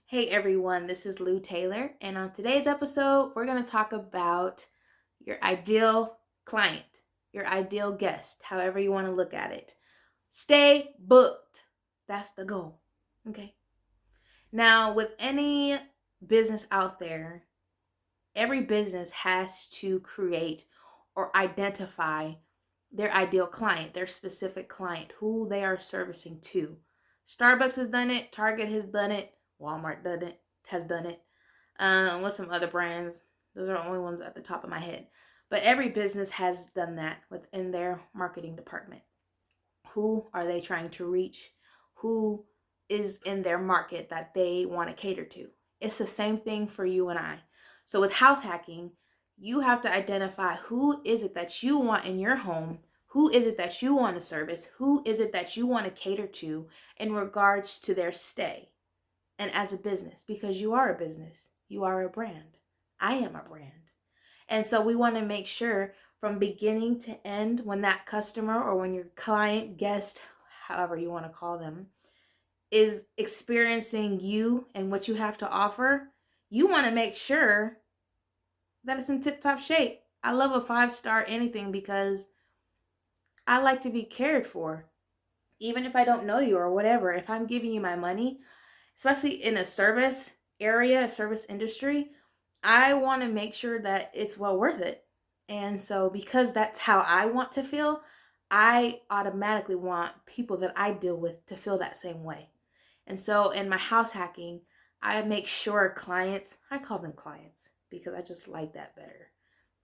Hey everyone, this is Lou Taylor, and on today's episode, we're going to talk about your ideal client, your ideal guest, however you want to look at it. Stay booked. That's the goal. Okay. Now, with any business out there, every business has to create or identify their ideal client, their specific client, who they are servicing to. Starbucks has done it, Target has done it, Walmart has done it. With some other brands. Those are the only ones at the top of my head. But every business has done that within their marketing department. Who are they trying to reach? Who is in their market that they want to cater to? It's the same thing for you and I. So with house hacking, you have to identify who is it that you want in your home, who is it that you want to service, who is it that you want to cater to in regards to their stay. And as a business, because you are a business, you are a brand. I am a brand. And so we want to make sure from beginning to end, when that customer or when your client, guest, however you want to call them, is experiencing you and what you have to offer, you want to make sure that it's in tip top shape. I love a 5-star anything because I like to be cared for. Even if I don't know you or whatever, if I'm giving you my money, especially in a service area, a service industry, I want to make sure that it's well worth it. And so, because that's how I want to feel, I automatically want people that I deal with to feel that same way. And so, in my house hacking, I make sure clients, I call them clients because I just like that better,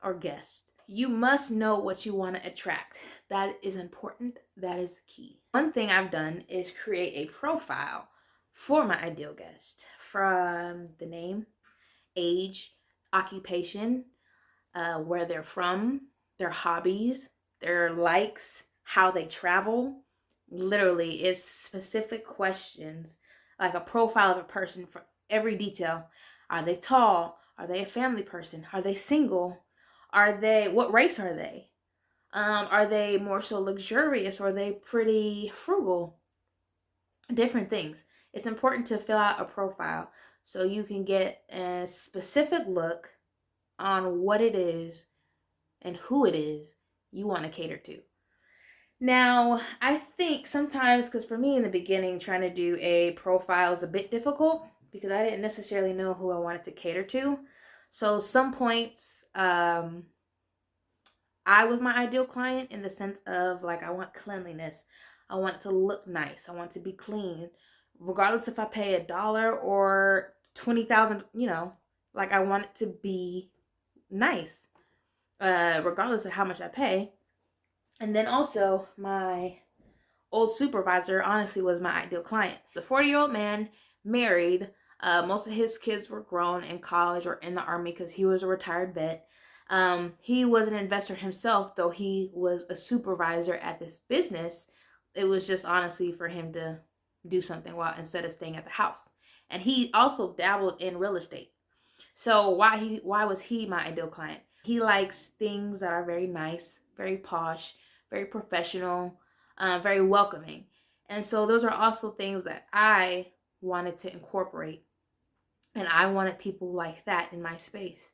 or guests. You must know what you want to attract. That is important. That is key. One thing I've done is create a profile for my ideal guest, from the name, age, occupation, where they're from, their hobbies, their likes, how they travel. Literally, it's specific questions, like a profile of a person for every detail. Are they tall? Are they a family person? Are they single? What race are they? Are they more so luxurious, or are they pretty frugal? Different things. It's important to fill out a profile so you can get a specific look on what it is and who it is you want to cater to. Now, I think sometimes, because for me in the beginning, trying to do a profile is a bit difficult because I didn't necessarily know who I wanted to cater to. So, some points, I was my ideal client in the sense of, like, I want cleanliness. I want to look nice. I want to be clean. Regardless if I pay $1 or 20,000, like, I want it to be nice, regardless of how much I pay. And then also, my old supervisor honestly was my ideal client. The 40-year-old man, married. Most of his kids were grown in college or in the army because he was a retired vet. He was an investor himself, though he was a supervisor at this business. It was just honestly for him to do something while instead of staying at the house. And he also dabbled in real estate. So why was he my ideal client? He likes things that are very nice, very posh, very professional, very welcoming. And so those are also things that I wanted to incorporate. And I wanted people like that in my space.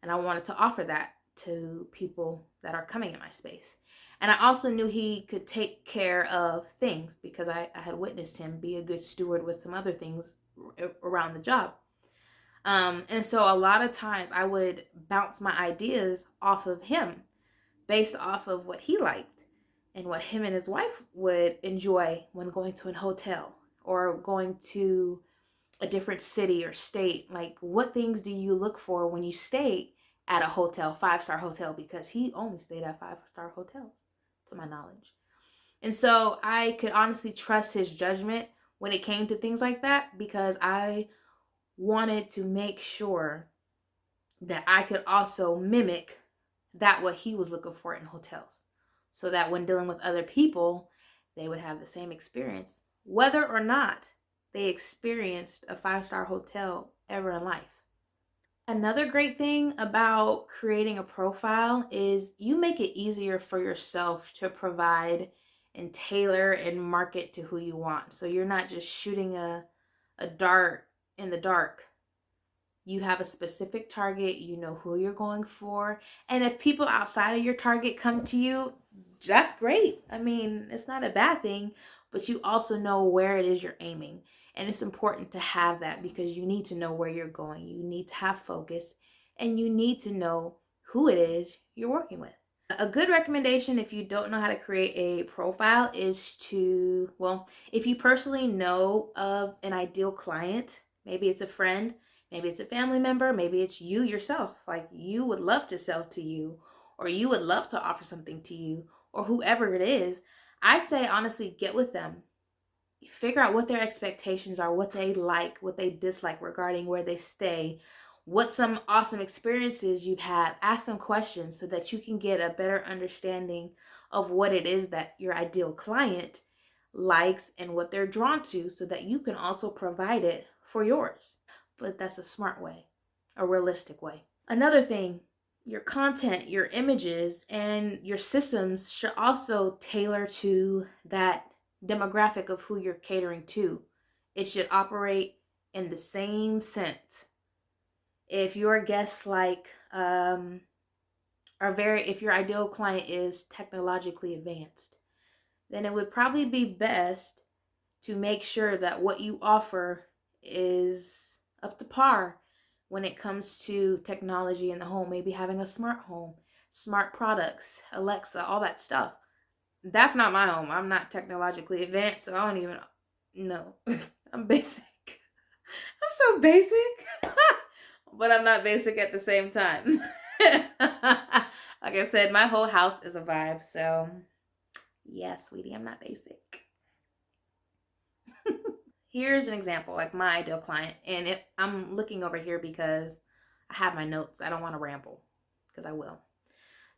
And I wanted to offer that to people that are coming in my space. And I also knew he could take care of things because I had witnessed him be a good steward with some other things around the job. And so a lot of times I would bounce my ideas off of him based off of what he liked and what him and his wife would enjoy when going to a hotel or going to a different city or state. Like, what things do you look for when you stay at a hotel, 5-star hotel? Because he only stayed at 5-star hotels, to my knowledge. And so I could honestly trust his judgment when it came to things like that because I wanted to make sure that I could also mimic that what he was looking for in hotels, so that when dealing with other people, they would have the same experience, whether or not they experienced a 5-star hotel ever in life. Another great thing about creating a profile is you make it easier for yourself to provide and tailor and market to who you want. So you're not just shooting a dart in the dark. You have a specific target, you know who you're going for. And if people outside of your target come to you, that's great. I mean, it's not a bad thing, but you also know where it is you're aiming. And it's important to have that because you need to know where you're going. You need to have focus and you need to know who it is you're working with. A good recommendation if you don't know how to create a profile is to, well, if you personally know of an ideal client, maybe it's a friend, maybe it's a family member, maybe it's you yourself, like you would love to sell to you, or you would love to offer something to you, or whoever it is, I say honestly, get with them. Figure out what their expectations are, what they like, what they dislike regarding where they stay, what some awesome experiences you've had. Ask them questions so that you can get a better understanding of what it is that your ideal client likes and what they're drawn to so that you can also provide it for yours. But that's a smart way, a realistic way. Another thing, your content, your images, and your systems should also tailor to that demographic of who you're catering to. It should operate in the same sense. If your guests if your ideal client is technologically advanced, then it would probably be best to make sure that what you offer is up to par when it comes to technology in the home, maybe having a smart home, smart products, Alexa, all that stuff. That's not my home. I'm not technologically advanced, so I don't even know. I'm basic. I'm so basic. But I'm not basic at the same time. Like I said, my whole house is a vibe, so yeah, sweetie, I'm not basic. Here's an example, like my ideal client, and I'm looking over here because I have my notes. I don't want to ramble, because I will.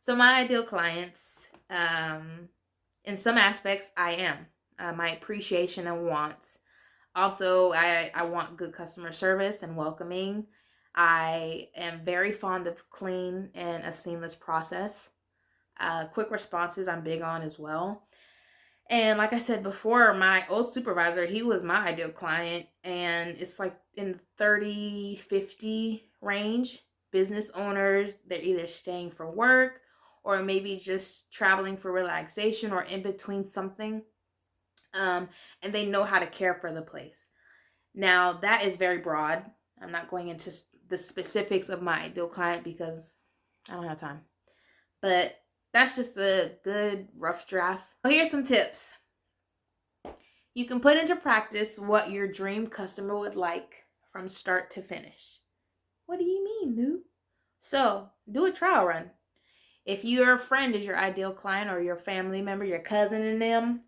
So my ideal clients, in some aspects, I am. My appreciation and wants. Also, I want good customer service and welcoming. I am very fond of clean and a seamless process. Quick responses I'm big on as well. And like I said before, my old supervisor, he was my ideal client, and it's like in the 30, 50 range. Business owners, they're either staying for work or maybe just traveling for relaxation or in between something. And they know how to care for the place. Now, that is very broad. I'm not going into the specifics of my ideal client because I don't have time. But that's just a good rough draft. So here's some tips. You can put into practice what your dream customer would like from start to finish. What do you mean, Lou? So, do a trial run. If your friend is your ideal client or your family member, your cousin and them,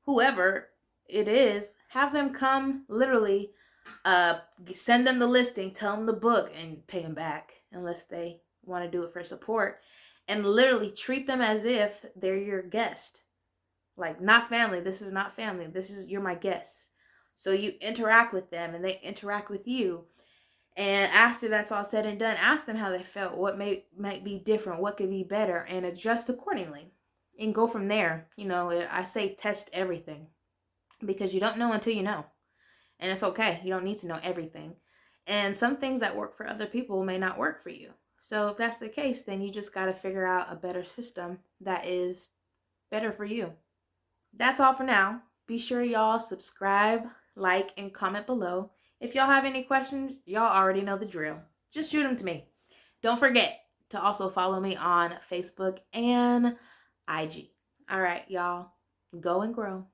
whoever it is, have them come literally, send them the listing, tell them the book, and pay them back unless they want to do it for support. And literally treat them as if they're your guest. Like, not family. This is not family. You're my guest. So you interact with them and they interact with you. And after that's all said and done, ask them how they felt, what might be different, what could be better, and adjust accordingly. And go from there. You know, I say test everything because you don't know until you know. And it's okay. You don't need to know everything. And some things that work for other people may not work for you. So if that's the case, then you just got to figure out a better system that is better for you. That's all for now. Be sure y'all subscribe, like, and comment below. If y'all have any questions, y'all already know the drill. Just shoot them to me. Don't forget to also follow me on Facebook and IG. All right, y'all. Go and grow.